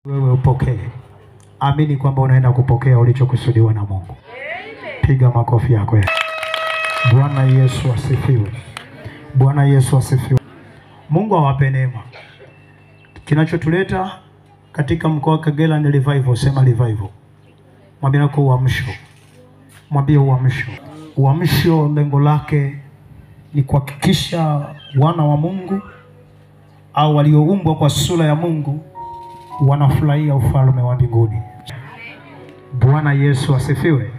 Wewe upokee. Amini kwamba unaenda kupokea ulichokusudiwa na Mungu. Piga makofi yako. Bwana Yesu asifiwe. Bwana Yesu asifiwe. Mungu awape neema. Kinachotuleta katika mkoa wa Kagera ni revival, sema revival. Mwambie nako uamsho. Mwambie uamsho. Uamsho lengo lake ni kuhakikisha wana wa Mungu au walioumbwa kwa sura ya Mungu wanafurahia ufalme wa mbinguni. Bwana Yesu asifiwe.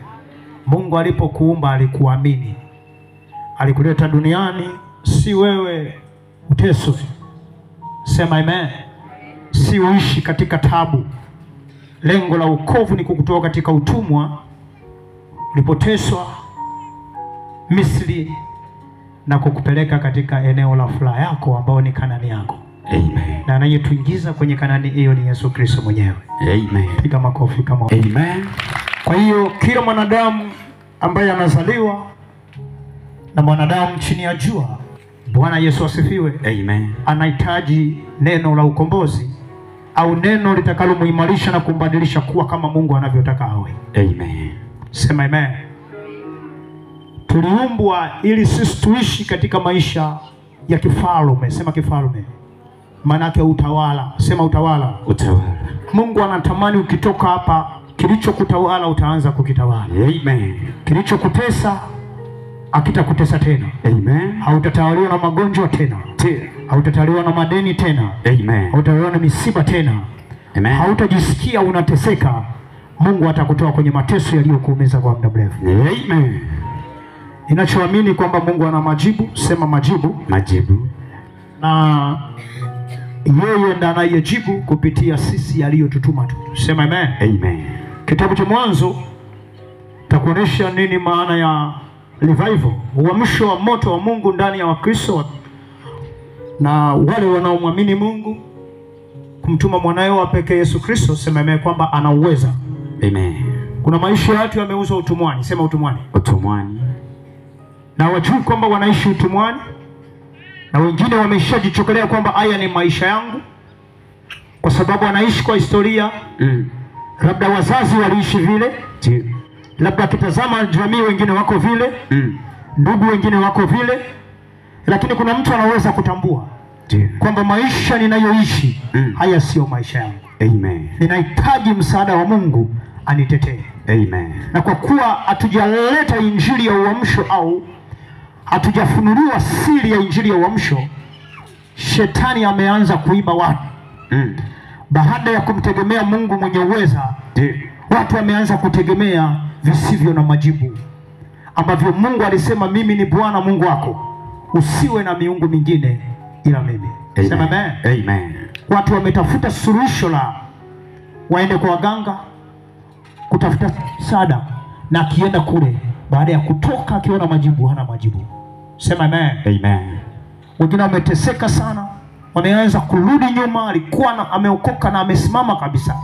Mungu alipokuumba alikuamini. Alikuleta duniani si wewe uteswe. Sema amen. Si uishi katika tabu. Lengo la wokovu ni kukutoa katika utumwa ulipoteswa Misri na kukupeleka katika eneo la furaha yako ambao ni Kanani yako. Amen. Na anayetuingiza kwenye Kanani hiyo ni Yesu Kristo mwenyewe. Amen. Piga makofi kama Amen. Kwa hiyo kila mwanadamu ambaye anazaliwa na mwanadamu chini ya jua, Bwana Yesu asifiwe, Amen, anahitaji neno la ukombozi au neno litakalomuimarisha na kumbadilisha kuwa kama Mungu anavyotaka awe. Amen. Sema amen. Tuliumbwa ili sisi tuishi katika maisha ya kifalme. Sema kifalme. Maana yake utawala. Sema utawala. Utawala. Mungu anatamani ukitoka hapa kilichokutawala utaanza kukitawala. Amen. Kilichokutesa akitakutesa tena. Amen. Hautatawaliwa na magonjwa tena. Hautatawaliwa na madeni tena. Amen. Hautatawaliwa na misiba tena. Amen. Hautajisikia unateseka. Mungu atakutoa kwenye mateso yaliyokuumiza kwa muda mrefu. Amen. Ninachoamini kwamba Mungu ana majibu. Sema majibu. Majibu. Na yeye ndiye anayejibu kupitia sisi aliyotutuma tu. Sema amen. Amen. Kitabu cha Mwanzo takuonesha nini maana ya revival, uamsho wa moto wa Mungu ndani ya Wakristo na wale wanaomwamini Mungu, kumtuma mwanae wa pekee Yesu Kristo. Sema amen kwamba ana uweza. Amen. Kuna maisha ya watu yameuzwa utumwani. Sema utumwani. Utumwani. Na wajui kwamba wanaishi utumwani, na wengine wameshajichokelea kwamba haya ni maisha yangu, kwa sababu anaishi kwa historia. Labda wazazi waliishi vile. Labda kitazama jamii wengine wako vile. Ndugu wengine wako vile. Lakini kuna mtu anaweza kutambua kwamba maisha ninayoishi haya sio maisha yangu. Amen. Ninahitaji msaada wa Mungu anitetee. Amen. Na kwa kuwa hatujaleta injili ya uamsho au hatujafunuliwa siri ya injili ya uamsho, shetani ameanza kuiba watu. Baada ya kumtegemea Mungu mwenye uweza, watu wameanza kutegemea visivyo na majibu, ambavyo Mungu alisema mimi ni Bwana Mungu wako, usiwe na miungu mingine ila mimi. Sema amen. Amen. Watu wametafuta suluhisho la waende kwa waganga kutafuta msaada, na akienda kule baada ya kutoka akiona majibu hana majibu. Sema amen. Amen. Wengine wameteseka sana, wameanza kurudi nyuma. Alikuwa ameokoka na amesimama kabisa,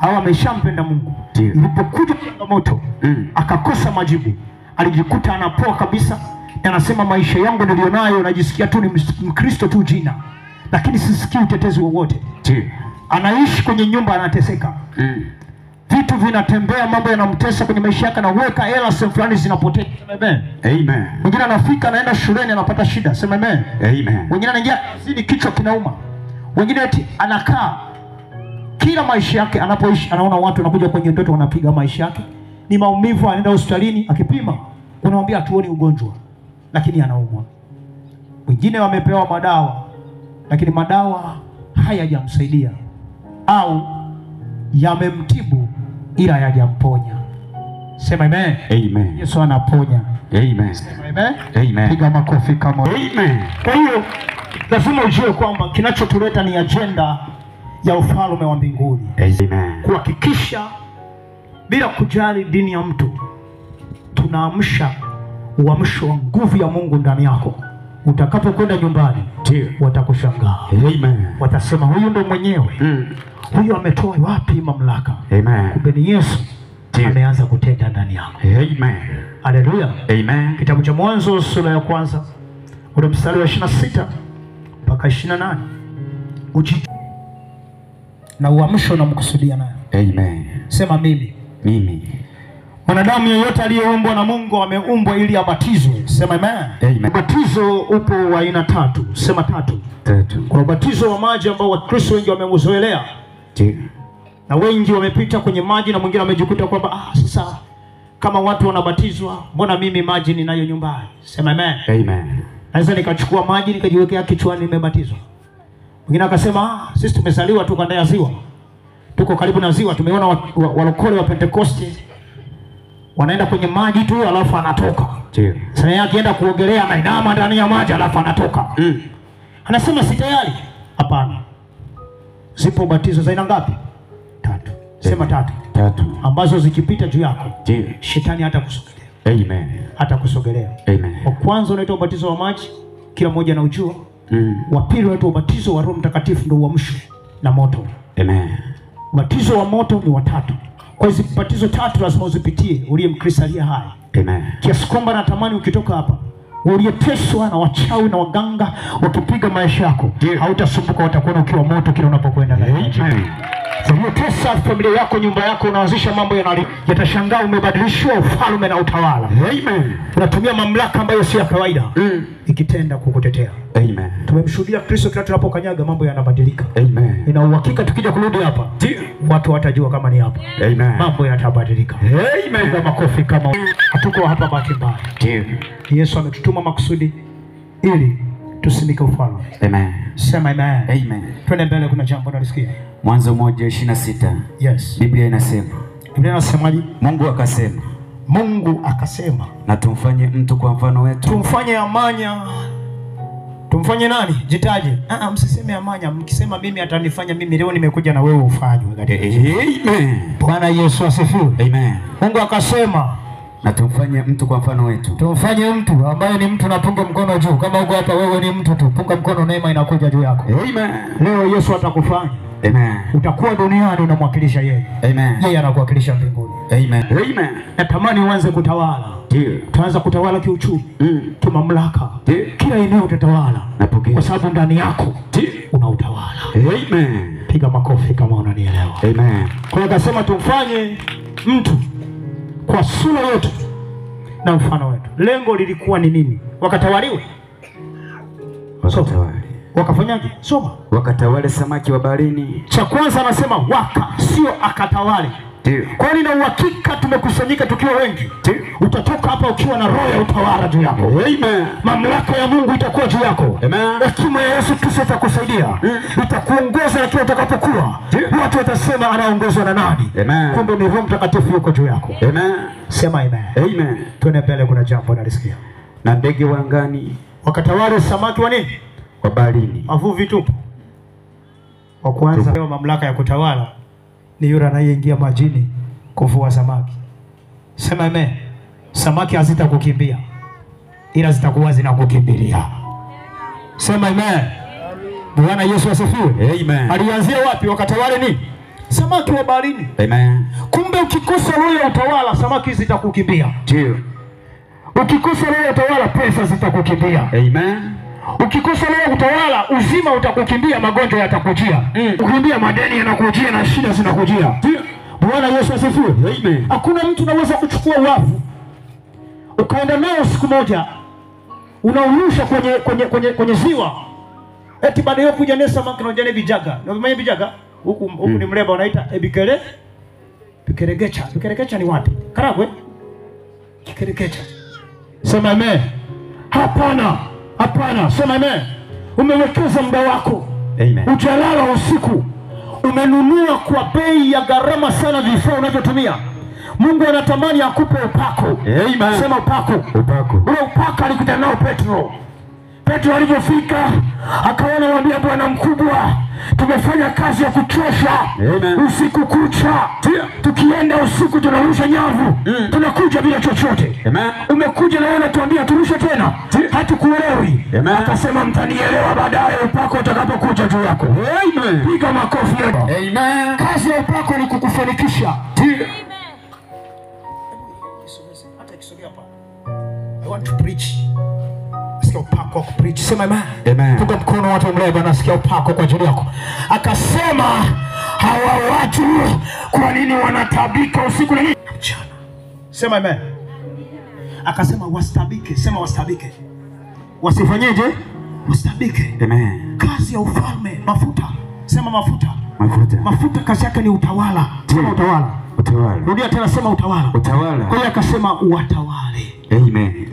au ameshampenda Mungu. Ilipokuja changamoto akakosa majibu, alijikuta anapoa kabisa. Anasema maisha yangu nilionayo najisikia tu ni Mkristo tu jina, lakini sisikii utetezi wowote. Anaishi kwenye nyumba anateseka. Vitu vinatembea, mambo yanamtesa kwenye maisha yake, na weka hela sehemu fulani zinapotea. Amen. Amen. Mwingine anafika anaenda shuleni anapata shida. Sema amen. Amen. Mwingine anaingia kazini kichwa kinauma. Mwingine eti anakaa kila maisha yake anapoishi anaona watu wanakuja kwenye ndoto wanapiga maisha yake. Ni maumivu, anaenda hospitalini akipima unamwambia tuoni ugonjwa, lakini anaumwa. Wengine wamepewa madawa, lakini madawa hayajamsaidia au yamemtibu ila hayajamponya. Sema amen. Amen. Yesu anaponya. Amen. Sema amen. Amen. Piga makofi kama amen. Kwa hiyo lazima ujue kwamba kinachotuleta ni agenda ya ufalme wa mbinguni. Amen. Kuhakikisha bila kujali dini ya mtu tunaamsha uamsho wa nguvu ya Mungu ndani yako. Utakapokwenda nyumbani watakushangaa. Amen. Watasema huyu ndo mwenyewe. Huyu ametoa wapi mamlaka? Amen. Kumbe ni Yesu ameanza kutenda ndani yako. Amen. Haleluya. Amen. Kitabu cha Mwanzo sura ya kwanza ule mstari wa 26 mpaka 28. na uamsho unamkusudia nayo. Amen. Sema mimi. Mimi. Mwanadamu yeyote aliyeumbwa na Mungu ameumbwa ili abatizwe. Sema amen. Amen. Ubatizo upo wa aina tatu. Sema tatu. Tatu. Kuna ubatizo wa maji ambao Wakristo wengi wameuzoelea. Ndio. Na wengi wamepita kwenye maji na mwingine amejikuta kwamba sasa kama watu wanabatizwa, mbona mimi maji ninayo nyumbani? Sema amen. Amen. Naweza nikachukua maji nikajiwekea kichwani nimebatizwa. Mwingine akasema sisi tumezaliwa tu kanda ya ziwa. Tuko karibu na ziwa, tumeona walokole wa Pentekoste wanaenda kwenye maji tu alafu anatoka. Ndio. Sasa yeye akienda kuogelea anainama ndani ya maji alafu anatoka. Anasema si tayari. Hapana. Zipo batizo za aina ngapi? Tatu. Sema tatu. Tatu. Ambazo zikipita juu yako, ndio, shetani hata kusogelea. Amen. Hata kusogelea. Amen. Wa kwanza unaitwa ubatizo wa maji, kila mmoja anaujua. Wa pili unaitwa ubatizo wa Roho Mtakatifu, ndio uamsho na moto. Amen. Ubatizo wa moto ni watatu. Kwa hizo batizo tatu lazima uzipitie uliye Mkristo aliye hai. Amen. Kiasi kwamba natamani ukitoka hapa uliyeteswa na wachawi na waganga wakipiga maisha yako, hautasumbuka, utakuwa ukiwa moto kila unapokwenda ndani. Amen. Uliyetesa familia yako, nyumba yako, unaanzisha mambo yatashangaa umebadilishwa ufalme na utawala. Amen. Unatumia mamlaka ambayo si ya kawaida ikitenda kukutetea. Amen. Tumemshuhudia Kristo kila tunapokanyaga mambo yanabadilika. Amen. Ina uhakika tukija kurudi hapa watu watajua kama ni hapa. Amen. Mambo yatabadilika. Amen. Kwa makofi kama hatuko hapa bahati mbaya. Ndio. Yesu ametutuma makusudi ili tusimike ufalme. Amen. Sema amen. Amen. Twende mbele, kuna jambo nalisikia. Mwanzo 1:26. Yes. Biblia inasema. Biblia inasemaje? Mungu akasema. Mungu akasema, na tumfanye mtu kwa mfano wetu. Tumfanye amanya. Tumfanye nani? Jitaje. Msiseme amanya. Mkisema mimi atanifanya mimi, leo nimekuja na wewe ufanywe. Amen. Bwana Yesu asifiwe. Amen. Mungu akasema, na tumfanye mtu kwa mfano wetu. Tumfanye mtu ambaye ni mtu, na punga mkono juu. Kama uko hapa wewe ni mtu tu, punga mkono, neema inakuja juu yako. Amen. Leo Yesu atakufanya. Amen. Utakuwa duniani unamwakilisha yeye. Amen. Yeye anakuwakilisha mbinguni. Amen. Amen. Natamani uanze kutawala. Ndio. Tuanze kutawala kiuchumi, kimamlaka. Kila eneo utatawala. Kwa sababu ndani yako una utawala. Amen. Piga makofi kama unanielewa. Amen. Kwa hiyo akasema tumfanye mtu kwa sura yetu na mfano wetu. Lengo lilikuwa ni nini? Wakatawaliwe. Wakatawale. Wakafanyaje? Soma. Wakatawale samaki wa baharini. Cha kwanza anasema sio akatawale. Kwa nini? Na uhakika tumekusanyika tukiwa wengi. Utatoka hapa ukiwa na roho ya utawala juu yako. Amen. Mamlaka ya Mungu itakuwa juu yako. Amen. Hekima ya Yesu Kristo itakusaidia. Itakuongoza na kila utakapokuwa. Watu watasema anaongozwa na nani? Amen. Kumbe ni Roho Mtakatifu yuko juu yako. Amen. Sema amen. Amen. Twende mbele, kuna jambo nalisikia. Na ndege wa angani wakatawale samaki wa nini? Wa baharini. Wavuvi tu. Wa kwanza leo mamlaka ya kutawala ni yule anayeingia majini kuvua samaki. Sema amen. Samaki hazitakukimbia, ila zitakuwa zinakukimbilia. Sema amen. Bwana Yesu asifiwe. Amen. Alianzia wapi? Wakatawale nini? Samaki wa baharini. Amen. Kumbe ukikosa roho ya utawala, samaki zitakukimbia. Ndio. Ukikosa roho ya utawala, pesa zitakukimbia. Amen. Ukikosa roho ya utawala, uzima utakukimbia, magonjwa yatakujia. Ukimbia, madeni yanakujia na shida zinakujia. Bwana Yesu asifiwe. Amen. Hakuna mtu anaweza kuchukua wavu ukaenda nao siku moja unaurusha kwenye ziwa. Eti baada ya kuja nesa samaki na jane bijaga. Na mwenye bijaga huku ni mreba wanaita Bikeregecha. Bikeregecha ni wapi? Karagwe? Bikeregecha. Sema amen. Hapana. Hapana, sema amen. Umewekeza muda wako. Amen. Ujalala usiku. Umenunua kwa bei ya gharama sana vifaa unavyotumia. Mungu anatamani akupe upako. Amen. Sema upako. Upako. Ule upako alikuja nao Petro. Petro alipofika akaona, mwambia Bwana mkubwa, tumefanya kazi ya kuchosha. Amen. Usiku kucha. Tukienda usiku tunarusha nyavu. Tunakuja bila chochote. Amen. Umekuja na wewe unatuambia turushe tena. Hatukuelewi. Akasema mtanielewa baadaye upako utakapokuja juu yako. Amen. Piga makofi. Amen. Kazi ya upako ni kukufanikisha. Amen. Hata kisogea hapa. I want to preach. nasikia upako wa kupreach. Sema amen. Amen. Tuko mkono watu mleo Bwana, nasikia upako kwa ajili yako. Akasema hawa watu kwa nini wanatabika usiku na mchana? Sema amen. Akasema wastabike. Sema wastabike. Wasifanyeje? Wastabike. Amen. Kazi ya ufalme, mafuta. Sema mafuta. Mafuta. Mafuta kazi yake ni utawala. Sema utawala. Utawala. Rudia tena, sema utawala. Utawala. Kwa hiyo akasema watawale. Amen.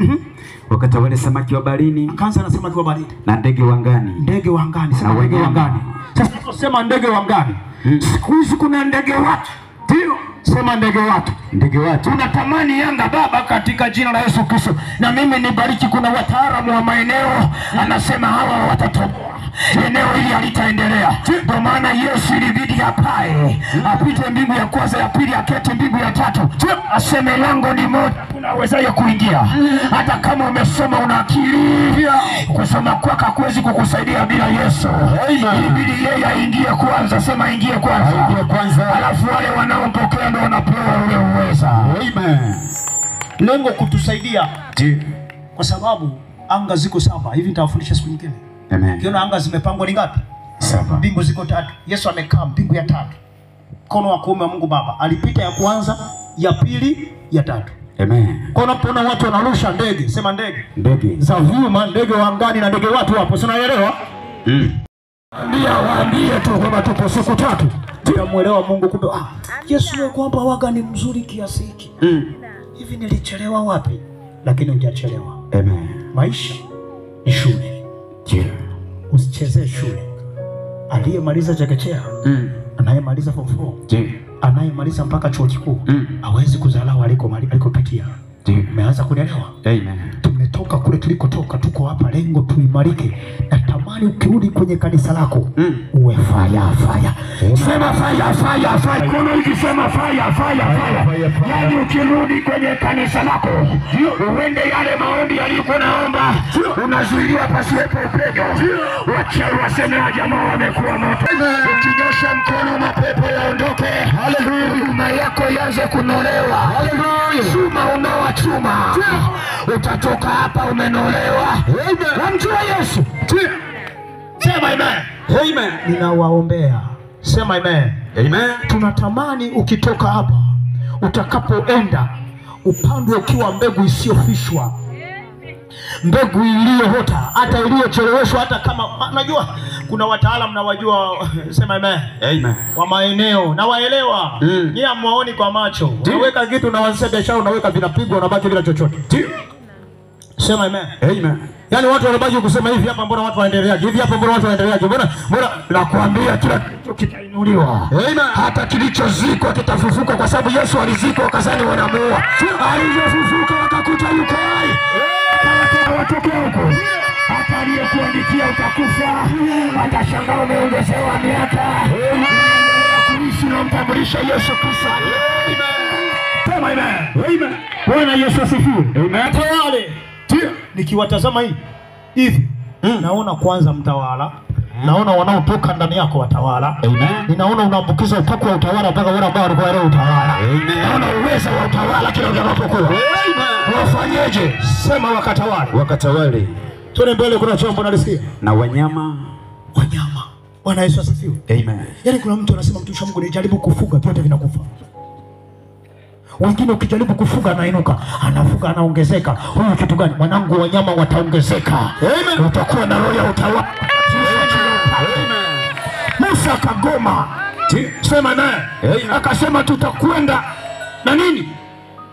Wakatawale samaki wa baharini. Akaanza na samaki wa baharini. Na ndege wa angani. Ndege wa angani. Sema ndege wa angani. Sasa tunasema ndege wa angani. Siku hizi kuna ndege watu. Ndio. Sema ndege watu. Ndege watu. Tunatamani Yanga Baba katika jina la Yesu Kristo. Na mimi nibariki, kuna wataalamu wa maeneo anasema hawa watatoboa. Eneo hili halitaendelea. Ndio maana Yesu ilibidi apae, apite mbingu ya kwanza, ya pili, akete mbingu ya tatu. Aseme lango ni moja, unawezaje kuingia? Hata kama umesoma una akili, kusoma kwako hakuwezi kukusaidia bila Yesu. Ilibidi yeye aingie kwanza. Sema ingie kwanza. Ingie kwanza. Alafu wale wanaopokea ndio wanapewa ule uweza. Amen. Lengo kutusaidia. Ndio. Kwa sababu anga ziko 7. Hivi nitawafundisha siku nyingine. Amen. Kiona anga zimepangwa ni ngapi? 7. Mbingu ziko 3. Yesu amekaa mbingu ya 3. Mkono wa kuume wa Mungu Baba. Alipita ya kwanza, ya pili, ya 3. Amen. Kwa unapoona watu wanarusha ndege, sema ndege. Ndege. Za vyuma, ndege wa angani na ndege watu hapo. Si unaelewa? Waambie tu kwamba tupo siku 3. Tunamuelewa Mungu kumbe. Yesu wewe kwamba waga ni mzuri kiasi hiki. Hivi nilichelewa wapi? Lakini hujachelewa. Amen. Maisha ni shule. Ndio. Usichezee shule. Aliyemaliza chekechea, anayemaliza form 4, ndio, anayemaliza mpaka chuo kikuu, hawezi kudharau alikopitia. Ndio. Umeanza kunielewa? Amen. Tumetoka kule tulikotoka, tuko hapa lengo tuimarike. Natamani ukirudi kwenye kanisa lako uwe fire. Sema fire. Kono hivi sema fire. Yaani ukirudi kwenye kanisa lako uende yale maombi yalikuwa naomba, unazuiliwa pasiwepo upendo. Wachawi waseme jamaa wamekuwa moto. Ukinyosha mkono mapepo yaondoke. Haleluya. Huduma yako ianze kunolewa. Haleluya. Chuma unawachuma. Utatoka hapa umenolewa. Wamjua Yesu. Sema amen. Amen. Ninawaombea. Sema amen. Amen. Tunatamani ukitoka hapa, utakapoenda upandwe ukiwa mbegu isiyofishwa, mbegu iliyohota, hata iliyocheleweshwa. Hata kama unajua kuna wataalamu na wajua, sema amen. Amen. Wa maeneo na waelewa. Ni hamuoni kwa macho. Unaweka kitu na wanasema biashara, unaweka vinapigwa, unabaki bila chochote. Ndio. Sema amen. Amen. Yaani watu wanabaki kusema hivi hapa, mbona watu waendeleaje? Hivi hapa mbona watu waendeleaje? Mbona nakwambia kila kitu kitainuliwa. Amen. Hata kilichozikwa kitafufuka, kwa sababu Yesu alizikwa wakazani wanamuua. Alipofufuka wakakuta yuko hai. Watokea huko. Hata aliyekuandikia utakufa. Atashangaa umeongezewa miaka. Kuishi na mtambulisha Yesu Kristo. Sema amen. Bwana Yesu asifiwe. Amen. Tawale. Nikiwatazama hivi naona kwanza mtawala, naona wanaotoka ndani yako watawala. Amen. Ninaona unaambukiza upako wa utawala mpaka wale ambao walikuwa leo utawala. Amen. Naona uwezo wa utawala kila unapokuwa. Amen. Wafanyeje? Sema wakatawale. Tuone mbele, kuna chombo nalisikia. Na wanyama. Bwana Yesu asifiwe. Amen. Yaani kuna mtu anasema mtumishi wa Mungu nijaribu kufuga vyote vinakufa. Wengine ukijaribu kufuga anainuka, anafuga anaongezeka. Huyu kitu gani? Mwanangu, wanyama wataongezeka. Amen. Utakuwa na roho ya utawala. Amen. Musa kagoma. Sema naye. Akasema tutakwenda na nini?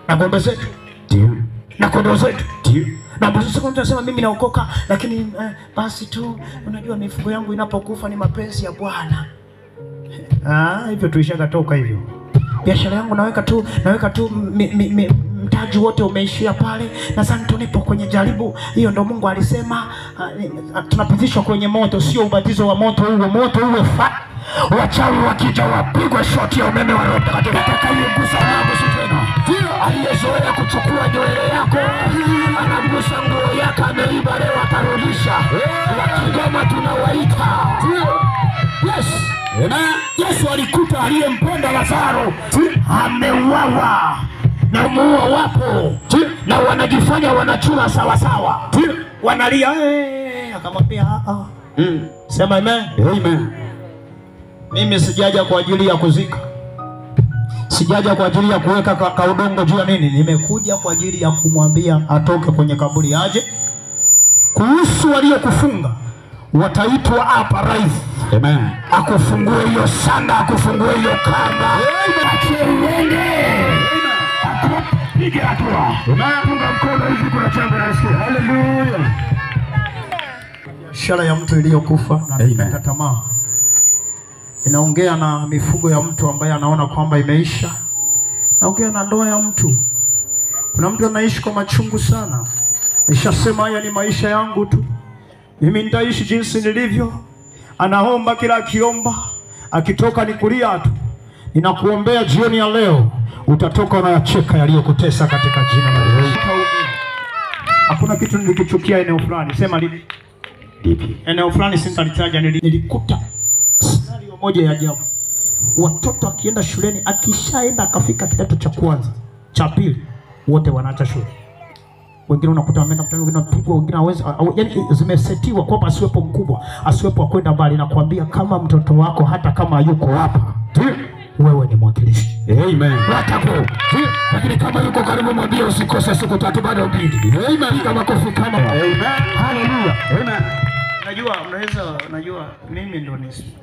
Na ng'ombe zetu. Ndio. Na kondoo zetu. Ndio. Na basi mtu anasema mimi naokoka, lakini basi tu unajua mifugo yangu inapokufa ni mapenzi ya Bwana. Hivyo tuishakatoka hivyo. Biashara yangu naweka tu mtaji wote umeishia pale. Na sasa tunipo kwenye jaribu. Hiyo ndo Mungu alisema tunapitishwa kwenye moto, sio ubatizo wa moto huo. Moto huo wachawi wakija wapigwe shoti ya umeme wa Roho Mtakatifu atakayegusa mambo tena. Ndio aliyezoea kuchukua nywele yako anagusa nguo yako, ameiba leo atarudisha. Wakigoma tunawaita. Yes. Yesu alikuta aliyempenda Lazaro ameuawa na muua wapo na wanajifanya wanachula sawa. wanalia akamwambia sema amen. Amen. Mimi sijaja kwa ajili ya kuzika, sijaja kwa ajili ya kuweka kaudongo juu ya nini, nimekuja kwa ajili ya kumwambia atoke kwenye kaburi aje. Kuhusu waliokufunga wataitwa hapa rais. Amen. Akufungue hiyo sanda, akufungue hiyo kamba. Piga hatua. Punga mkono hivi, kuna jambo nasikia. Haleluya. Biashara ya mtu iliyokufa na kukata tamaa inaongea na mifugo ya mtu ambaye anaona kwamba imeisha. Naongea na ndoa ya mtu. Kuna mtu anaishi kwa machungu sana. Nishasema haya ni maisha yangu tu, mimi nitaishi jinsi nilivyo. Anaomba kila akiomba, akitoka ni kulia tu. Ninakuombea jioni ya leo utatoka unayacheka yaliyokutesa katika jina la Yesu. Hakuna kitu nilikichukia eneo fulani. Sema lipi? Lipi? Eneo fulani sintalitaja. Nilikuta scenario moja ya ajabu. Watoto akienda shuleni, akishaenda akafika kidato cha kwanza, cha pili, wote wanaacha shule. Wengine unakuta wameenda mtani, wengine wanapigwa, wengine hawezi, yani zimesetiwa kwamba asiwepo mkubwa, asiwepo kwenda mbali. Na kuambia kama mtoto wako hata kama yuko hapa, wewe ni mwakilishi. Amen. Watapo. Lakini kama yuko karibu, mwambie usikose siku 3 bado mbili. Amen. Kama kofi kama. Amen. Haleluya. Amen. Najua mimi ndo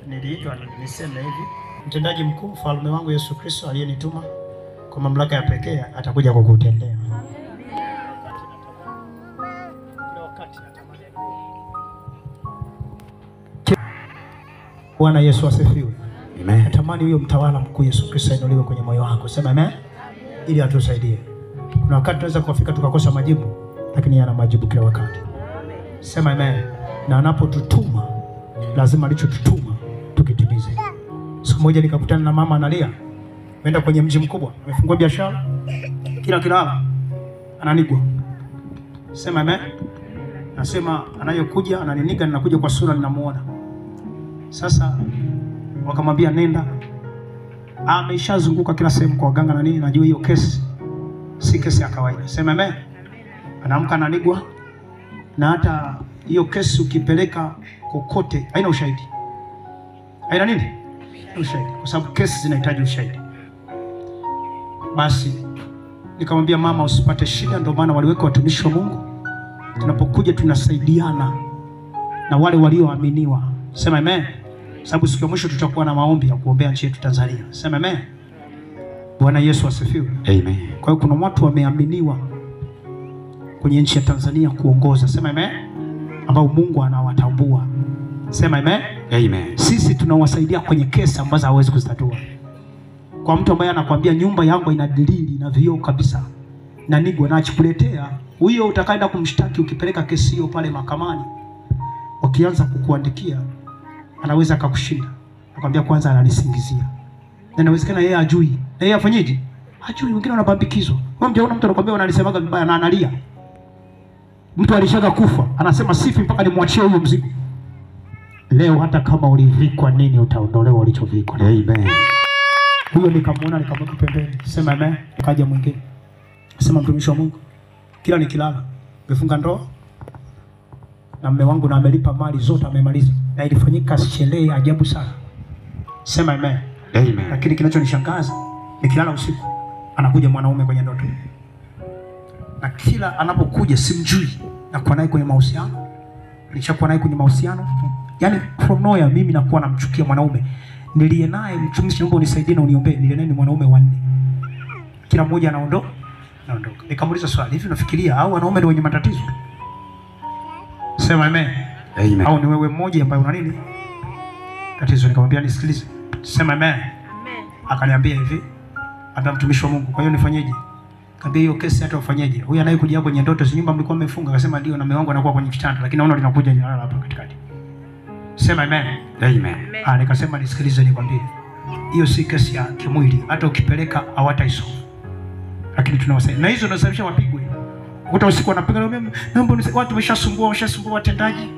niliitwa niseme hivi. Mtendaji mkuu, mfalme wangu Yesu Kristo aliyenituma kwa mamlaka ya pekee atakuja kukutendea. Bwana Yesu asifiwe. Amen. Natamani huyo mtawala mkuu Yesu Kristo ainuliwe kwenye moyo wako. Sema amen. Ili atusaidie. Kuna wakati tunaweza kufika tukakosa majibu, lakini yana majibu kila wakati. Sema amen. Na anapotutuma lazima alichotutuma tukitimize. Siku moja nikakutana na mama analia. Ameenda kwenye mji mkubwa, amefungua biashara. Kila kilala ananigwa. Sema amen. Nasema anayokuja ananiniga, ninakuja kwa sura ninamuona. Sasa wakamwambia nenda. Ameshazunguka kila sehemu kwa waganga na nini, najua hiyo kesi si kesi ya kawaida. Sema amen. Anaamka ananigwa, na hata hiyo kesi ukipeleka kokote haina ushahidi. Haina nini? Ushahidi. Kwa sababu kesi zinahitaji ushahidi. Basi nikamwambia mama, usipate shida, ndio maana waliweka watumishi wa Mungu. Tunapokuja tunasaidiana na wale walioaminiwa. Sema amen. Sababu siku ya mwisho tutakuwa na maombi ya kuombea nchi yetu Tanzania. Sema amen. Bwana Yesu asifiwe. Amen. Kwa hiyo kuna watu wameaminiwa kwenye nchi ya Tanzania kuongoza. Sema amen. Ambao Mungu anawatambua. Sema amen. Amen. Sisi tunawasaidia kwenye kesi ambazo hawezi kuzitatua. Kwa mtu ambaye anakuambia nyumba yangu ina dalili na vioo kabisa, na nigwa na achikuletea, huyo utakaenda kumshtaki, ukipeleka kesi hiyo pale mahakamani, wakianza kukuandikia, anaweza akakushinda. Akwambia kwanza ananisingizia. Na inawezekana yeye ajui. Na yeye afanyeje? Hajui. Wengine wanabambikizwa. Wewe mtaona mtu anakuambia unanisemaga vibaya na analia. Mtu alishaga kufa, anasema sifi mpaka nimwachie huyo mzigo. Leo hata kama ulivikwa nini utaondolewa ulichovikwa. Amen. Huyo nikamwona, nikamweka pembeni. Sema amen. Kaja mwingine. Sema mtumishi wa Mungu, kila nikilala nimefunga ndoa na mume wangu na amelipa mali zote amemaliza. Na ilifanyika sherehe ajabu sana. Sema amen. Amen. Lakini kinachonishangaza, nikilala usiku anakuja mwanaume kwenye ndoto. Na kila anapokuja simjui, na kuwa naye kwenye mahusiano. Nilishakuwa naye kwenye mahusiano. Yaani from nowhere mimi nakuwa namchukia mwanaume. Nilie naye, mtumishi naomba unisaidie na uniombee. Nilie naye ni mwanaume wanne. Kila mmoja anaondoka. Nikamuuliza swali, hivi unafikiria au wanaume ndio wenye matatizo? Sema amen. Amen. Au ni wewe mmoja ambaye una nini? Tatizo. Nikamwambia nisikilize. Sema amen. Amen. Akaniambia hivi, hata mtumishi wa Mungu, kwa hiyo nifanyeje? Kaambia hiyo kesi hata ufanyeje? Huyu anayekuja kwenye ndoto, si nyumba mlikuwa mmefunga? Akasema ndio, na mume wangu anakuwa kwenye kitanda, lakini naona linakuja linalala hapa katikati. Sema amen. Amen. Nikasema nisikilize nikwambie. Hiyo si kesi ya kimwili, hata ukipeleka hawataisolve. Lakini tunawasaidia. Na hizo zinasababisha wapigwe. Ukuta usiku wanapiga naomba watu wameshasumbua watendaji.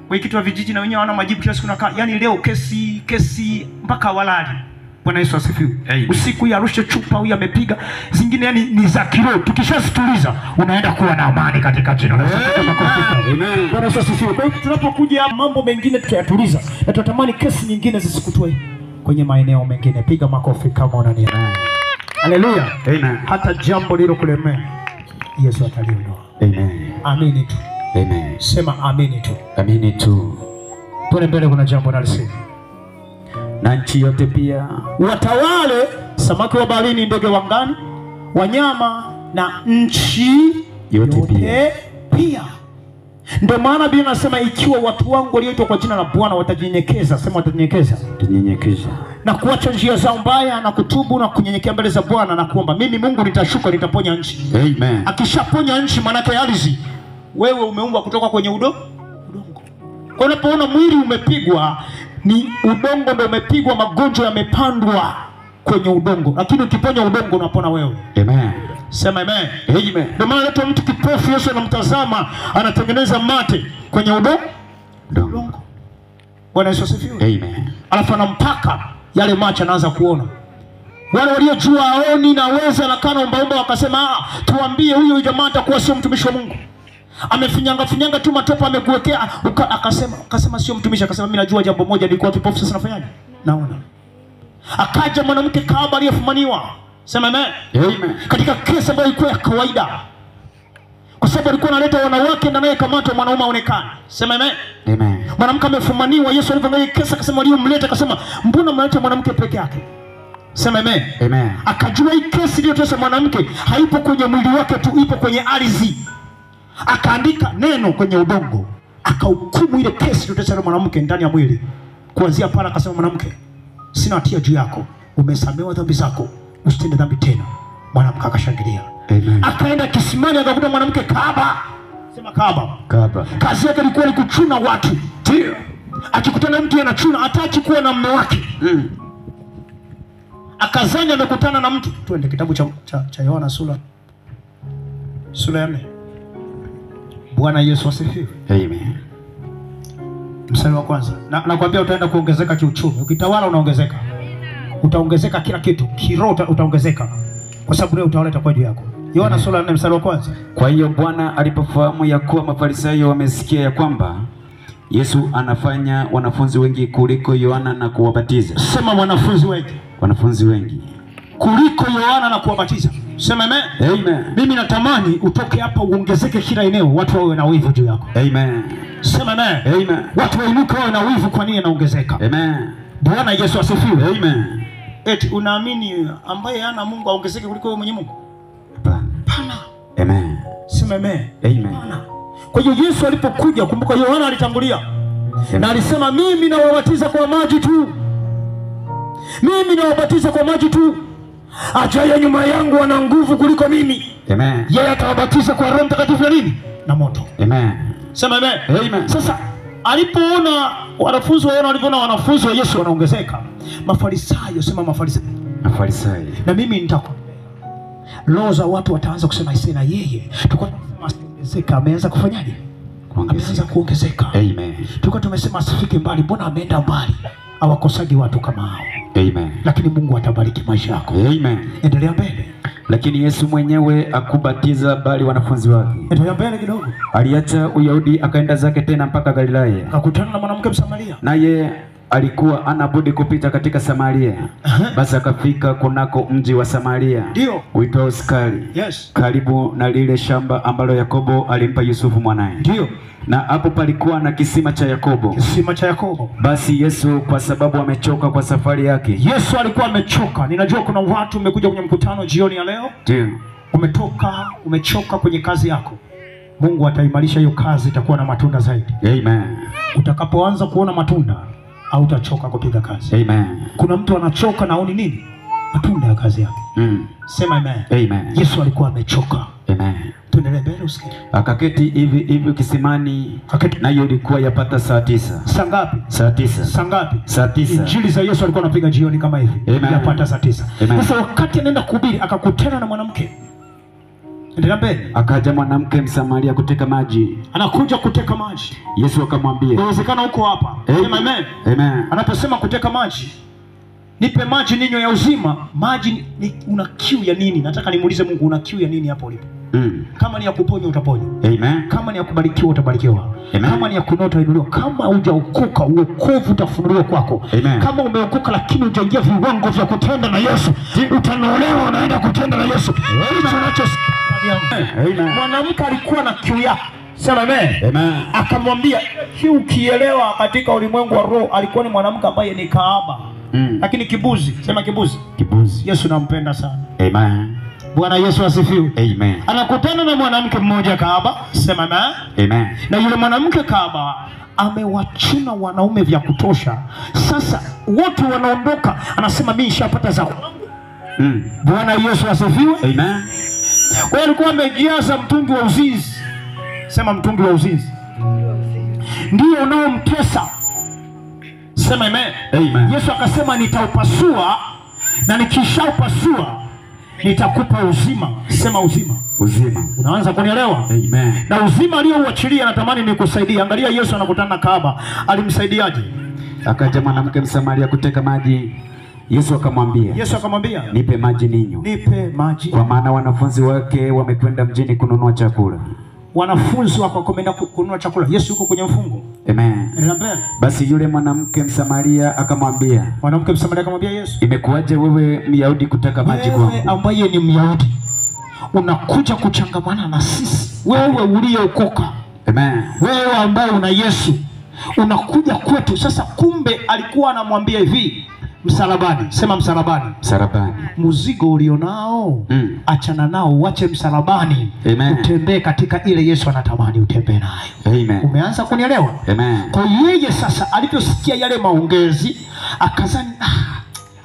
Wewe kitu wa vijiji na wenyewe hawana majibu, kila siku nakaa. Yaani leo kesi mpaka walali. Bwana Yesu asifiwe. Usiku ya arusha chupa huyu amepiga, zingine yani ni za kiroho. Tukishazituliza unaenda kuwa na amani katika jina la Yesu. Amen. Bwana Yesu asifiwe. Kwa hiyo tunapokuja mambo mengine tukayatuliza, na tunatamani kesi nyingine zisikutoe kwenye maeneo mengine. Piga makofi kama unania. Haleluya. Amen. Hata jambo lilo kulemea Yesu ataliondoa. Amen. Amini tu. Amen. Sema amini tu. Amini tu. Tuone mbele, kuna jambo nalisema. Na nchi yote pia watawale samaki wa baharini, ndege wa angani, wanyama na nchi yote pia. Ndio maana Biblia inasema ikiwa watu wangu walioitwa kwa jina la Bwana watajinyenyekeza, sema watajinyenyekeza, tunyenyekeza, na kuacha njia zao mbaya na kutubu na kunyenyekea mbele za Bwana na kuomba, mimi Mungu nitashuka, nitaponya nchi. Amen. Akishaponya nchi, maana yake ardhi, wewe umeumbwa kutoka kwenye udongo. Kwa unapoona mwili umepigwa, ni udongo ndio umepigwa, magonjwa yamepandwa kwenye udongo, lakini ukiponya udongo unapona wewe. Amen. Sema amen. Amen. Ndio maana leo mtu kipofu Yesu anamtazama, anatengeneza mate kwenye udongo. Bwana Yesu asifiwe. Amen. Alafu anampaka yale macho, anaanza kuona. Wale waliojua aoni na weza na kana ombaomba wakasema, tuambie huyu jamaa atakuwa sio mtumishi wa Mungu. Amefinyanga tu matopa amekuwekea, akasema sio mtumishi. Akasema mimi najua jambo moja, nilikuwa kipofu, sasa nafanyaje? Naona. Akaja mwanamke kahaba aliyefumaniwa. Sema amen. Amen. Katika kesi ambayo ilikuwa ya kawaida, kwa sababu alikuwa analeta wanawake na naye kamatwa mwanaume aonekane. Sema amen. Amen. Mwanamke amefumaniwa. Yesu alipoangalia kesi akasema aliyomleta, akasema mbona mnaleta mwanamke peke yake? Sema amen. Amen. Akajua hii kesi iliyotesa mwanamke haipo kwenye mwili wake tu, ipo kwenye ardhi. Akaandika neno kwenye udongo, akahukumu ile kesi iliyotesa mwanamke ndani ya mwili. Kuanzia pale akasema, mwanamke, sina hatia juu yako, umesamehewa dhambi zako, usitende dhambi tena. Mwanamke akashangilia. Amen. Akaenda kisimani akakuta mwanamke kahaba. Sema kahaba. Kahaba. Kazi yake ilikuwa ni kuchuna watu. Ndio. Akikutana mtu anachuna, hataki kuwa na mume wake. Akazanya amekutana na mtu. Twende kitabu cha Yohana sura ya 4. Bwana Yesu asifiwe. Amen. Mstari wa kwanza. Nakwambia utaenda kuongezeka kiuchumi. Ukitawala unaongezeka. Utaongezeka kila kitu. Kiroho utaongezeka. Kwa sababu leo utawala itakuwa juu yako. Yohana sura ya 4 mstari wa kwanza. Kwa hiyo Bwana alipofahamu ya kuwa Mafarisayo wamesikia ya kwamba Yesu anafanya wanafunzi wengi kuliko Yohana na kuwabatiza. Sema wanafunzi wengi. Wanafunzi wengi kuliko Yohana na kuwabatiza. Sema amen. Amen. Mimi natamani utoke hapa uongezeke kila eneo, watu wawe na wivu juu yako. Amen. Sema amen. Amen. Watu wainuke wawe na wivu. Kwa nini naongezeka? Amen. Bwana Yesu asifiwe. Amen. Eti unaamini ambaye hana Mungu aongezeke kuliko wewe mwenye Mungu? Hapana. Amen. Sema amen. Amen. Kwa hiyo Yesu alipokuja, kumbuka Yohana alitangulia. Amen. Na alisema mimi nawabatiza kwa maji tu. Mimi nawabatiza kwa maji tu. Ajaye nyuma yangu ana nguvu kuliko mimi. Amen. Yeye atawabatiza kwa Roho Mtakatifu na nini? Na moto. Amen. Sema amen. Amen. Sasa alipoona wanafunzi wa Yohana, walipoona wanafunzi wa Yesu wanaongezeka, Mafarisayo, sema Mafarisayo. Mafarisayo. Na mimi nitakwambia, roho za watu wataanza kusema isena yeye. Tulikuwa tunasema asiongezeka, ameanza kufanyaje? Ameanza kuongezeka. Amen. Tulikuwa tumesema asifike mbali, mbona ameenda mbali? Hawakosagi watu kama hao. Amen. Lakini Mungu atabariki maisha yako. Amen. Endelea mbele. Lakini Yesu mwenyewe akubatiza bali wanafunzi wake. Endelea mbele kidogo. Aliacha Uyahudi akaenda zake tena mpaka Galilaya. Akakutana na mwanamke Msamaria. Naye alikuwa anabudi kupita katika Samaria. Basi akafika kunako mji wa Samaria uitwao Sikari. Yes. Karibu na lile shamba ambalo Yakobo alimpa Yusufu mwanae. Ndio. Na hapo palikuwa na kisima cha Yakobo. Kisima cha Yakobo. Basi Yesu kwa sababu amechoka kwa safari yake. Yesu alikuwa amechoka. Ninajua kuna watu umekuja kwenye mkutano jioni ya leo. Ndio. Umechoka kwenye kazi yako. Mungu ataimarisha hiyo kazi, itakuwa na matunda zaidi. Amen. Utakapoanza kuona matunda, hautachoka kupiga kazi. Amen. Kuna mtu anachoka na aoni nini? Matunda ya kazi yake. Sema amen. Amen. Yesu alikuwa amechoka. Amen. Tuendelee mbele usikie. Akaketi hivi kisimani, nayo ilikuwa yapata saa 9. Saa ngapi? Saa 9. Saa ngapi? Saa 9. Injili za Yesu alikuwa anapiga jioni kama hivi. Yapata saa 9. Sasa wakati anaenda kuhubiri akakutana na mwanamke. Endelea mbele. Akaja mwanamke Msamaria kuteka maji. Anakuja kuteka maji. Yesu akamwambia, inawezekana uko hapa. Sema amen. Amen. Anaposema kuteka maji, nipe maji ninywe ya uzima. Maji una kiu ya nini? Nataka nimuulize Mungu, una kiu ya nini hapo ulipo? Kama ni ya kuponya utaponywa. Amen. Kama ni ya kubarikiwa utabarikiwa. Amen. Kama ni ya kuinua utainuliwa. Kama hujaokoka, uokovu utafunuliwa kwako. Amen. Kama umeokoka lakini hujaingia viwango vya kutenda na Yesu, utanolewa unaenda kutenda na Yesu. Amen. Mwanamke alikuwa na kiu yake. Sema amen. Amen. Akamwambia kiu, kielewa katika ulimwengu wa roho alikuwa ni mwanamke ambaye ni kahaba. Lakini kibuzi, sema kibuzi. Kibuzi. Yesu nampenda sana. Amen. Bwana Yesu asifiwe. Amen. Anakutana na mwanamke mmoja kahaba, sema amen. Amen. Na yule mwanamke kahaba amewachuna wanaume vya kutosha. Sasa wote wanaondoka, anasema mimi nishapata za kwangu. Bwana Yesu asifiwe. Amen. Kwa hiyo alikuwa amejaza mtungi wa uzinzi. Sema mtungi wa uzinzi. Ndio unaomtesa. Sema amen. Amen. Yesu akasema nitaupasua, na nikishaupasua nitakupa uzima. Sema uzima. Uzima. Unaanza kunielewa? Amen. Na uzima aliyouachilia natamani nikusaidie. Angalia Yesu anakutana na kahaba, alimsaidiaje? Akaja mwanamke Msamaria kuteka maji. Yesu akamwambia, nipe maji ninywe. Nipe maji. Kwa maana wanafunzi wake wamekwenda mjini kununua chakula. Wanafunzi wako wamekwenda kununua chakula. Yesu yuko kwenye mfungo. Amen. Basi yule mwanamke Msamaria akamwambia. Mwanamke Msamaria akamwambia Yesu, imekuwaje wewe Myahudi kutaka maji kwangu? Wewe ambaye ni Myahudi unakuja kuchangamana na sisi. Wewe uliyeokoka. Amen. Wewe ambaye una Yesu unakuja kwetu. Sasa kumbe alikuwa anamwambia hivi, msalabani. Sema msalabani. Msalabani. Mzigo ulionao achana nao, uache msalabani. Amen. Utembee katika ile Yesu anatamani utembee nayo. Amen. Umeanza kunielewa? Amen. Kwa yeye sasa aliposikia yale maongezi akazani,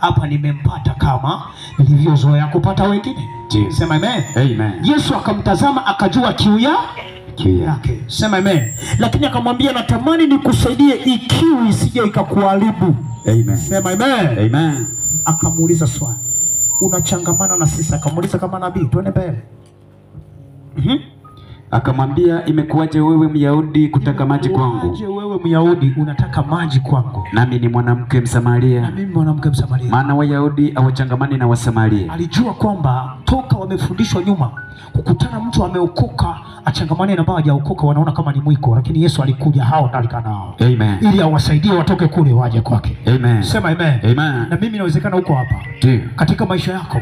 hapa nimempata kama nilivyozoea kupata wengine. Sema amen. Amen. Yesu akamtazama akajua kiu yake. Sema amen. Lakini akamwambia natamani nikusaidie ikiu isije ikakuharibu. Amen. Sema amen. Amen. Akamuuliza swali, unachangamana na sisi? Akamuuliza kama nabii. Tuende mbele. Akamwambia, imekuwaje wewe Myahudi kutaka maji kwangu? Imekuwaje wewe Myahudi unataka maji kwangu? Nami ni mwanamke Msamaria. Na mimi mwanamke Msamaria. Maana Wayahudi hawachangamani na Wasamaria. Alijua kwamba toka wamefundishwa nyuma kukutana mtu ameokoka achangamane na ambao hajaokoka wanaona kama ni mwiko, lakini Yesu alikuja hao ndalika nao. Amen. Ili awasaidie watoke kule waje kwake. Amen. Sema amen. Amen. Na mimi inawezekana huko hapa. Ndio. Katika maisha yako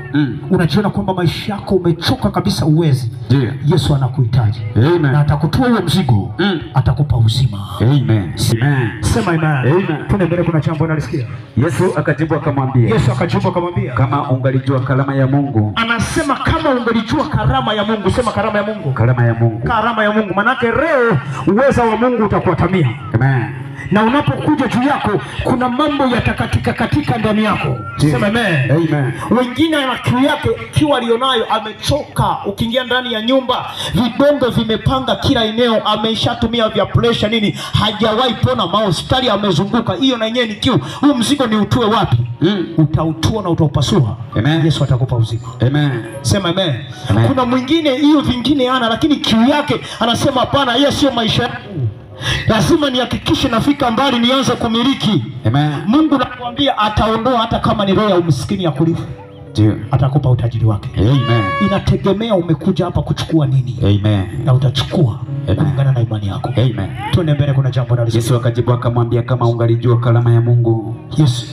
unajiona kwamba maisha yako umechoka kabisa, uwezi. Ndio. Yesu anakuhitaji. Amen. Na atakutoa huo mzigo. Atakupa uzima. Amen. Amen. Sema amen. Amen. Tuna mbele kuna jambo nalisikia. Yesu akajibu akamwambia, kama ungalijua karama ya Mungu. Anasema kama ungalijua karama ya Mungu. Sema karama ya Mungu. Karama ya Mungu. Karama ya Mungu. Manake leo uweza wa Mungu utakuatamia. Amen. Na unapokuja juu yako kuna mambo yatakatika katika ndani yako. Sema amen. Amen. Wengine ana kiu yake, kiu alionayo amechoka. Ukiingia ndani ya nyumba vidongo vimepanga kila eneo, ameshatumia vya pressure nini, hajawahi pona, mahospitali amezunguka. Hiyo na yenyewe ni kiu. Huu mzigo ni utue wapi? Utautua na utaupasua. Amen. Yesu atakupa uzima. Amen. Sema amen. Amen. Kuna mwingine hiyo vingine ana, lakini kiu yake anasema hapana, hiyo sio maisha yangu. Lazima nihakikishe nafika mbali nianze kumiliki. Amen. Mungu nakwambia ataondoa hata kama ni roho ya umaskini ya kulifu. Ndio. Atakupa utajiri wake. Amen. Inategemea umekuja hapa kuchukua nini. Amen. Na utachukua kulingana na imani yako. Amen. Tuende mbele kuna jambo nalisikia. Yesu akajibu akamwambia, kama ungalijua karama ya Mungu.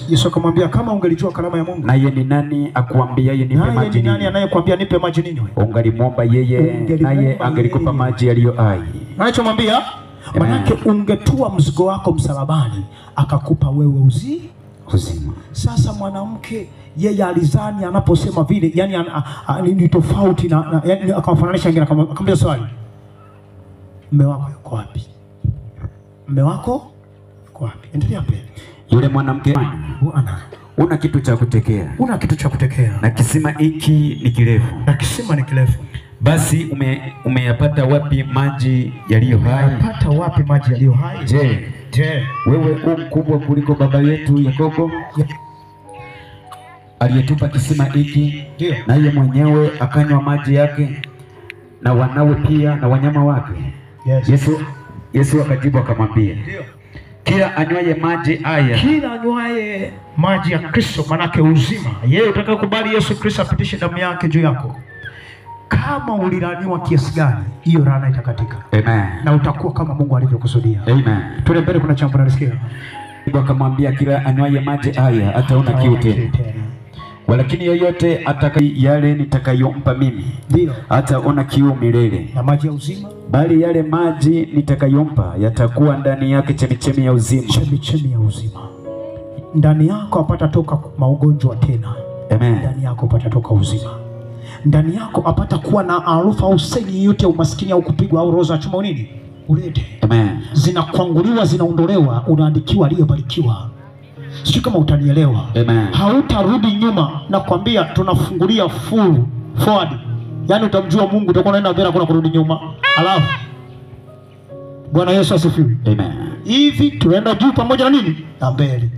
Yesu akamwambia kama ungalijua karama ya Mungu. Naye ni nani akuambia nipe maji ninywe? Ni nani anayekuambia nipe maji ninywe? Ungalimwomba yeye, naye angelikupa maji yaliyo hai. Anachomwambia manake ungetua mzigo wako msalabani akakupa wewe uzima. Sasa mwanamke yeye alizani anaposema vile, yani ni tofauti na yani akamfananisha wengine, akamwambia swali, mume wako yuko wapi? Mume wako yuko wapi? Endelea mbele. Yule mwanamke, Bwana, una kitu cha kutekea? Una kitu cha kutekea? Na kisima hiki ni kirefu. Na kisima ni kirefu. Basi umeyapata wapi maji yaliyo hai? Umeyapata wapi maji yaliyo hai? Je, wewe mkubwa kuliko baba yetu Yakobo aliyetupa kisima hiki, naye mwenyewe akanywa maji yake na wanawe pia na wanyama wake? Yes. Yesu akajibu akamwambia, kila anywaye maji haya, kila anywaye maji ya Kristo, manake uzima. Yeye utakayekubali Yesu Kristo apitishe damu yake juu yako, kama ulilaniwa kiasi gani, hiyo laana itakatika. Amen. Na utakuwa kama Mungu alivyokusudia. Amen. Tule mbele, kuna jambo nalisikia. Akamwambia kila anywaye maji haya ataona kiu tena. Walakini yoyote atakaye yale nitakayompa mimi, ndio hataona kiu milele. Na maji ya uzima, bali yale maji nitakayompa yatakuwa ndani yake chemichemi ya uzima. Chemichemi ya uzima. Ndani yako apata toka maugonjwa tena. Amen. Ndani yako apata toka uzima. Ndani yako apata kuwa na harufu au seli yote umaskini au kupigwa au roho za chuma nini? Ulete. Amen. Zinakuanguliwa, zinaondolewa, unaandikiwa aliyobarikiwa. Sio kama utanielewa. Amen. Hautarudi nyuma, nakwambia tunafungulia full forward. Yaani utamjua Mungu, utakuwa unaenda mbele, hakuna kurudi nyuma. Alafu Bwana Yesu asifiwe. Amen. Hivi tunaenda juu pamoja na nini? Na mbele.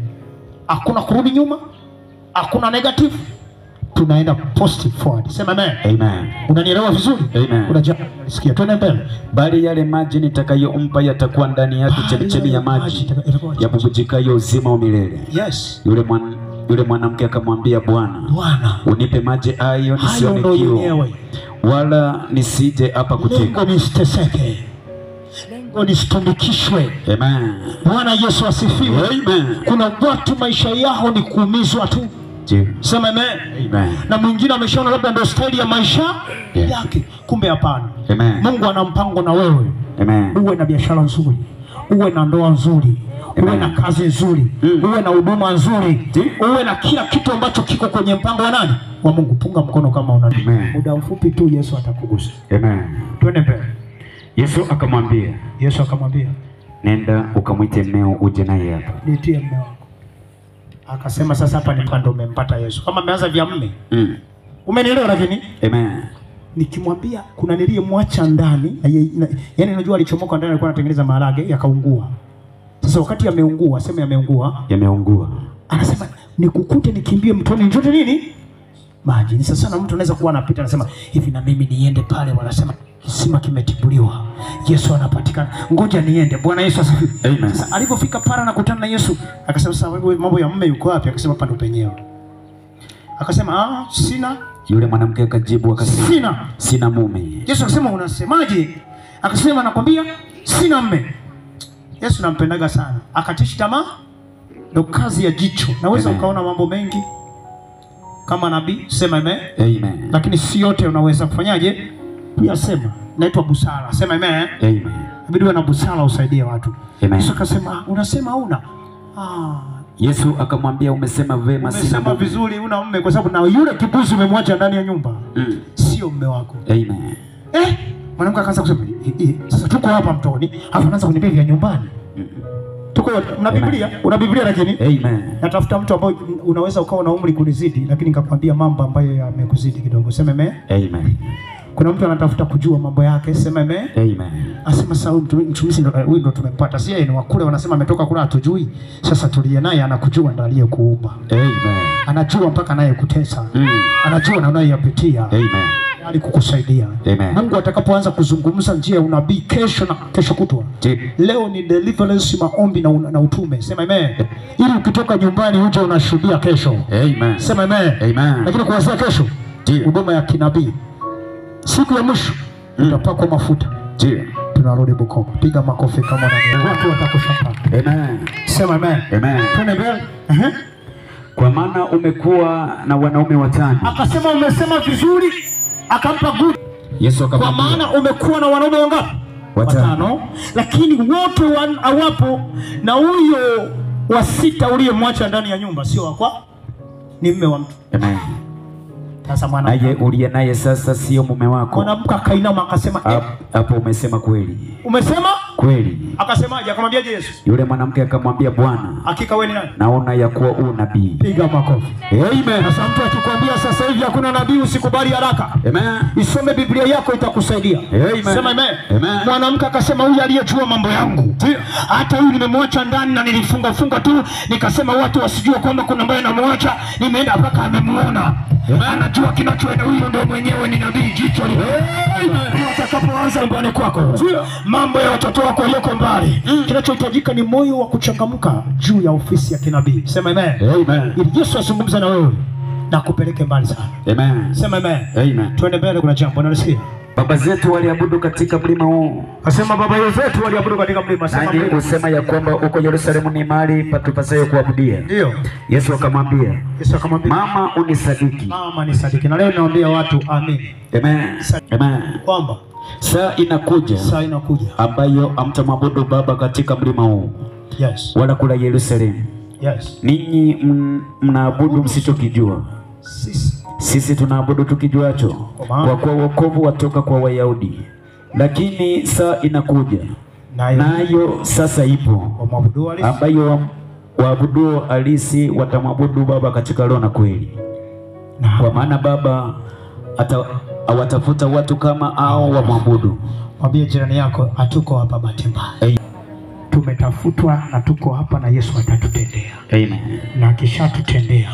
Hakuna kurudi nyuma, hakuna negative. Tunaenda positive forward. Sema amen. Amen. Unanielewa vizuri? Amen. Unasikia? Twende mbele. Bali yale maji nitakayompa yatakuwa ndani yake chemichemi ya maji yabubujikayo uzima wa milele. Yes. Yule mwanamke akamwambia, Bwana, unipe maji hayo nisione kiu, wala nisije hapa kuteka. Lengo nisiteseke. Lengo nisitundikishwe. Amen. Bwana Yesu asifiwe. Amen. Kuna watu maisha yao ni kuumizwa tu. Sema amen. Amen. Na mwingine ameshaona labda ndio style ya maisha yake. Kumbe hapana. Amen. Mungu ana mpango na wewe. Amen. Uwe na biashara nzuri, uwe na ndoa nzuri, uwe na kazi nzuri, uwe na huduma nzuri, uwe na kila kitu ambacho kiko kwenye mpango wa nani? Wa Mungu. Punga mkono kama unataka. Muda mfupi tu Yesu atakugusa. Amen. Twende mbele. Yesu akamwambia, nenda ukamwite mmeo uje naye hapa. Nitie mmeo wako. Akasema sasa hapa ni ndo umempata Yesu. Kama ameanza vya mme. Umenielewa lakini? Amen. Nikimwambia kuna niliyemwacha ndani, yani unajua alichomoka ndani, alikuwa anatengeneza maharage yakaungua. Sasa wakati yameungua, sema yameungua. Anasema nikukute nikimbie mtoni njote nini? Maji. Ni sasa na mtu anaweza kuwa anapita anasema hivi na mimi niende pale, wanasema kisima kimetibuliwa. Yesu anapatikana. Ngoja niende. Bwana Yesu asifiwe. Amen. Sasa alipofika pale na kukutana na Yesu, akasema sasa wewe mambo ya mume yuko wapi? Akasema hapa ndo penyewe. Akasema sina. Yule mwanamke akajibu akasema sina mume. Yesu akasema unasemaje? Akasema nakwambia sina mume. Yesu nampendaga sana. Akatishi tamaa. Ndio kazi ya jicho. Naweza ukaona mambo mengi kama nabii, sema amen. Amen. Lakini si yote unaweza kufanyaje? Kuyasema. Naitwa busara. Sema amen. Amen. Inabidi uwe na busara usaidie watu. Amen. Yesu akasema unasema una. Yesu akamwambia umesema vema, sina mume. Vizuri una mume kwa sababu na yule kibuzi umemwacha ndani ya nyumba. Sio mume wako. Amen. Mwanamke akaanza kusema sasa tuko hapa mtoni, alafu anaanza kunibia vya nyumbani. Tuko una Biblia? Una Biblia lakini? Amen. Natafuta mtu ambaye unaweza ukawa na umri kunizidi lakini nikakwambia mambo ambayo yamekuzidi kidogo. Sema amen. Amen. Kuna mtu anatafuta kujua mambo yake, sema amen. Amen. Asema sasa mtumishi huyu ndo tumempata. Si yeye ni wakule wanasema ametoka kula hatujui. Sasa tulie naye anakujua ndo aliyekuumba. Amen. Anajua mpaka naye kutesa. Anajua na unayoyapitia. Amen. Ali kukusaidia. Amen. Mungu atakapoanza kuzungumza njia ya unabii kesho na kesho kutwa. Leo ni deliverance, maombi na utume. Sema amen. Ili ukitoka nyumbani uje unashuhudia kesho. Amen. Sema amen. Amen. Lakini kuanzia kesho huduma ya kinabii. Siku ya mwisho utapakwa mafuta. Tunarudi Bukoba. Piga makofi kama unanielewa. Watu watakushangaa. Amen. Sema amen. Amen. Twende mbele. Kwa maana umekuwa na wanaume watano. Akasema umesema vizuri. Akampa good. Yesu akamwambia, kwa maana umekuwa na wanaume wangapi? Watano. Lakini wote hawapo, na huyo wa sita uliyemwacha ndani ya nyumba sio wako, ni mume wa mtu. Amen. Sasa mwana naye uliye naye sasa sio mume wako. Mwanamke akainama akasema hapo umesema kweli. Umesema kweli. Akasemaje? Akamwambia Yesu. Yule mwanamke akamwambia, Bwana, hakika wewe ni nani? Naona ya kuwa u nabii. Piga makofi. Amen. Sasa mtu akikwambia sasa hivi hivi, hakuna nabii usikubali haraka. Amen. Isome Biblia yako itakusaidia. Amen. Sema amen. Amen. Mwanamke akasema huyu aliyejua mambo yangu. Hata huyu nimemwacha ndani na nilifunga tu, nikasema watu wasijue kwamba kuna ambaye namwacha, nimeenda mpaka amemuona. Anajua kinachoenda, huyo ndio mwenyewe ni nabii jicho. Utakapoanza nyumbani kwako, mambo ya watoto wako yako mbali. Kinachohitajika ni moyo wa kuchangamka juu ya ofisi ya kinabii. Sema amen. Amen. Ili Yesu azungumza na wewe na kupeleke mbali sana. Amen. Sema amen. Amen. Tuende mbele, kuna jambo nalisikia. Baba zetu waliabudu katika mlima huu. Asema baba zetu waliabudu katika mlima. Sema nani usema ya kwamba huko Yerusalemu ni mahali patupasayo kuabudia. Ndio. Yesu akamwambia, mama unisadiki. Mama nisadiki. Na leo naambia watu amen. Amen. Amen. Kwamba saa inakuja ambayo hamtamwabudu Baba katika mlima huu. Yes. Wala kula Yerusalemu. Yes. Ninyi mnaabudu msichokijua. Sisi tunaabudu tukijuacho, kwa kuwa wokovu watoka kwa Wayahudi. Lakini saa inakuja, nayo sasa ipo, ambayo waabudu halisi watamwabudu Baba katika roho na kweli. Kwa maana Baba awatafuta watu kama hao wamwabudu. Mwambie jirani yako, hatuko hapa bahati mbaya. Tumetafutwa na tuko hapa na Yesu atatutendea. Amen. Na kisha tutendea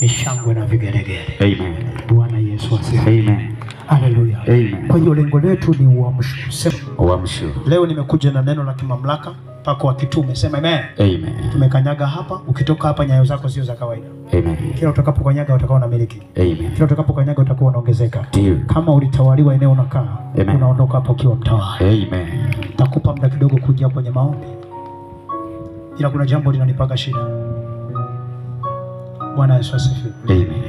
ni shangwe na vigelegele. Amen. Bwana Yesu asifiwe. Amen. Haleluya. Amen. Kwa hiyo lengo letu ni uamsho. Uamsho. Leo nimekuja na neno la kimamlaka pako wa kitume. Sema amen. Amen. Tumekanyaga hapa, ukitoka hapa nyayo zako sio za kawaida. Amen. Kila utakapokanyaga utakuwa unamiliki. Amen. Kila utakapokanyaga utakuwa unaongezeka. Ndio. Kama ulitawaliwa eneo unakaa, unaondoka hapo ukiwa mtawala. Amen. Takupa muda kidogo kuja kwenye maombi. Ila kuna jambo linanipaga shida. Bwana Yesu asifiwe. Amen.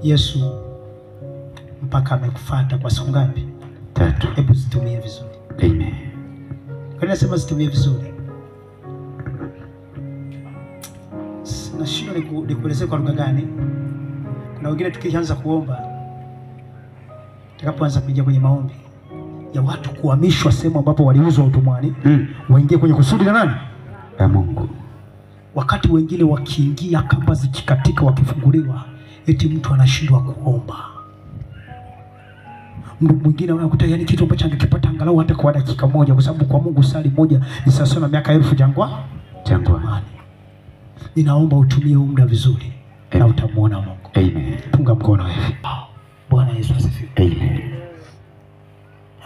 Yesu mpaka amekufuata kwa siku ngapi? 3. Hebu zitumie vizuri. Amen. Kwa nasema zitumie vizuri. Na shida nikuelezea kwa lugha gani? Kuna wengine tukianza kuomba, tutakapoanza kuingia kwenye maombi ya watu kuhamishwa sehemu ambapo waliuzwa utumwani, waingie kwenye kusudi la nani? La Mungu. Wakati wengine wakiingia kamba zikikatika wakifunguliwa, eti mtu anashindwa kuomba. Mtu mwingine anakuta yani kitu ambacho angekipata angalau hata kwa dakika moja, kwa sababu kwa Mungu sali moja ni sawa na miaka 1000 jangwani. Ninaomba utumie muda vizuri. Amen. Na utamuona Mungu. Amen. Punga mkono hivi. Bwana Yesu asifiwe. Amen.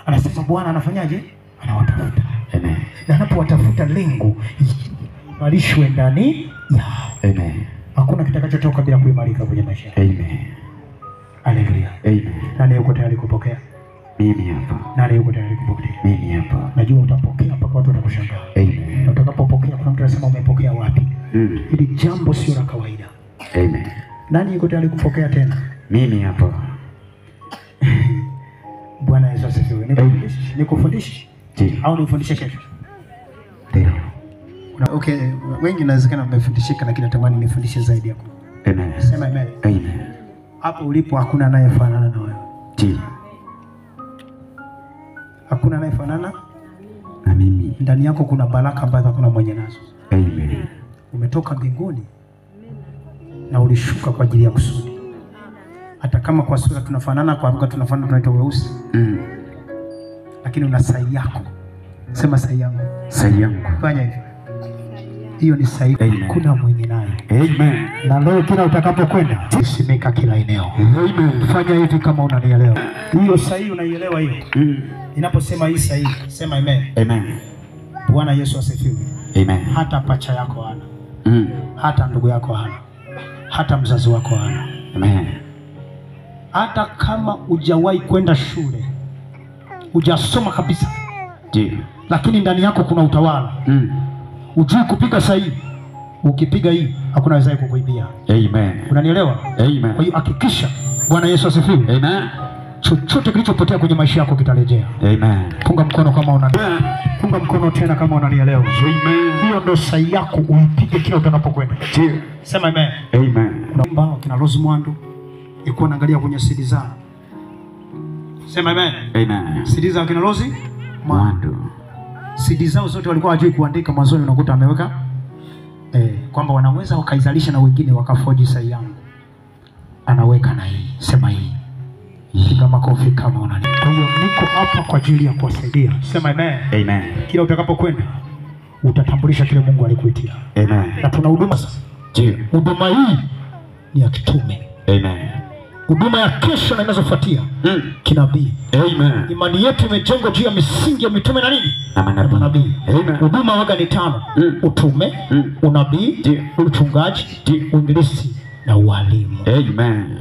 Anasema Bwana anafanyaje? Anawatafuta. Amen. Na anapowatafuta lengo imarishwe ndani yao. Amen. Hakuna kitakachotoka bila kuimarika kwenye maisha. Amen. Haleluya. Amen. Nani yuko tayari kupokea? Mimi hapa. Nani yuko tayari kupokea? Mimi hapa. Najua utapokea mpaka watu watakushangaa. Amen. Na utakapopokea kuna mtu anasema umepokea wapi? Hili jambo sio la kawaida. Amen. Nani yuko tayari kupokea tena? Mimi hapa. Bwana Yesu asifiwe. Nikufundishe? Au nifundishe kesho? Ndio. Okay, wengi nawezekana mmefundishika lakini natamani nifundishe zaidi yako. Amen. Sema amen. Amen. Hapo ulipo hakuna anayefanana na wewe. Ndio. Hakuna anayefanana na mimi. Ndani yako kuna baraka ambazo hakuna mwenye nazo. Amen. Umetoka mbinguni na ulishuka kwa ajili ya kusudi. Hata kama kwa sura tunafanana, kwa lugha tunafanana, tunaitwa weusi. Lakini una sahihi yako. Sema sahihi yangu. Sahihi yangu. Fanya hivi. Hiyo ni sahihi. Kuna mwenye nayo. Amen. Na leo kila utakapokwenda, simika kila eneo. Amen. Fanya hivi kama unanielewa. Hiyo sahihi unaielewa hiyo? Ninaposema hii sahihi, sema amen. Amen. Bwana Yesu asifiwe. Amen. Hata pacha yako hana. Hata ndugu yako hana. Hata mzazi wako hana. Amen. Hata kama hujawahi kwenda shule, hujasoma kabisa. Ndio. Lakini ndani yako kuna utawala. Ujui kupiga sahihi. Ukipiga hii, hakuna wezaye kukuibia. Amen. Unanielewa? Amen. Kwa hiyo hakikisha. Bwana Yesu asifiwe. Amen. Chochote kilichopotea kwenye maisha yako kitarejea. Amen. Punga mkono kama unanielewa. Punga mkono tena kama unanielewa. Amen. Hiyo ndio sahihi yako, uipige kila utakapokwenda. Ndio. Sema amen. Amen. Naomba kina Rose Mwando iko naangalia kwenye CD zao. Sema amen. Amen. CD zao kina Rose Mwando. CD zao zote walikuwa hawajui kuandika, mwanzoni unakuta ameweka kwamba wanaweza wakaizalisha na wengine wakafoji sahihi yangu. Anaweka na hii, sema hii. Piga makofi kama unani. Kwa hiyo niko hapa kwa ajili ya kuwasaidia. Sema amen. Amen. Kila utakapokwenda utatambulisha kile Mungu alikuitia. Amen. Na tuna huduma sasa. Ndio. Huduma hii ni ya kitume. Amen. Huduma ya kesho na inazofuatia kinabii. Amen. Imani yetu imejengwa juu ya misingi ya mitume na nini? Na manabii. Amen. Huduma waga ni 5. Utume, unabii, uchungaji, uinjilisti na ualimu. Amen.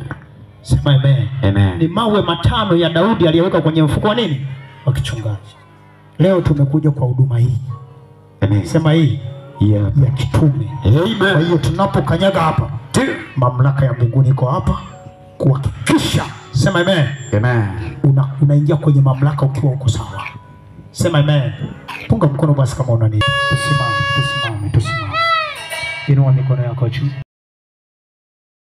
Sema amen. Amen. Ni mawe 5 ya Daudi aliyoweka kwenye mfuko wa nini? Wa kichungaji. Leo tumekuja kwa huduma hii. Amen. Sema hii ya kitume. Amen. Kwa hiyo tunapokanyaga hapa, mamlaka ya mbinguni iko hapa kuhakikisha. Sema amen. Amen. Unaingia kwenye mamlaka ukiwa uko sawa. Sema amen. Punga mkono basi kama unani. Tusimame. Inua mikono yako juu.